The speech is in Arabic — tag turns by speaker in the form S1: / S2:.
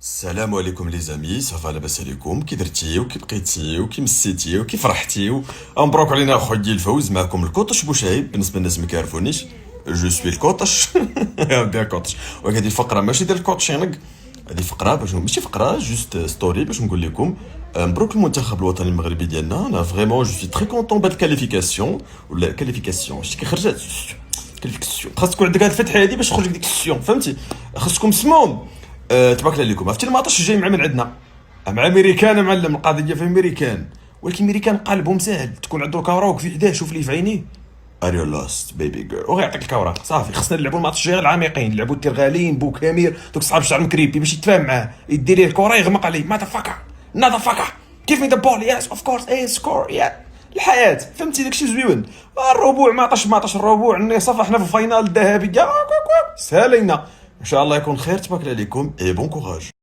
S1: السلام عليكم لي زامي، صافا لاباس عليكم؟ كي درتي وكي بقيتي وكي مسيتي وكي فرحتي مبروك علينا اخويا الفوز. معكم الكوطش بوشايب بالنسبه للناس ما كيعرفونيش. جو سوي الكوطش يا ودي الكوطش. وهذه الفقره ماشي ديال الكوتشينغ، هذه فقره باش ماشي فقره جوست ستوري باش نقول لكم مبروك المنتخب الوطني المغربي ديالنا. انا فريمون جو سوي تري كونطون بهاد الكاليفيكاسيون ولا الكاليفيكاسيون شتي كي خرجت كاليفيكاسيون. خاص تكون عندك هاد الفتحه هادي باش تخرج لك ديك السيون، فهمتي؟ خاصكم سموم. تبارك الله عليكم. عرفتي الماتش جاي مع من عندنا مع امريكان معلم. القضيه في امريكان، ولكن امريكان قلبهم ساهل. تكون عنده الكاميرا في حداه شوف ليه في عينيه اريو لاست بيبي جيرل وغيعطيك الكاميرا صافي. خصنا نلعبوا الماتش الجاي العميقين، نلعبوا الترغالين بوكامير دوك صحاب الشعر مكريبي باش يتفاهم معاه، يدير ليه الكره يغمق عليه. ماذا فاكا ناذا فاكا كيف مي ذا بول يس اوف كورس اي سكور يا الحياه، فهمتي؟ داكشي زويون. الربوع ما عطاش الربوع النصف، حنا في الفاينال الذهبيه سالينا. ان شاء الله يكون خير. تبارك الله عليكم اي بون كوراج.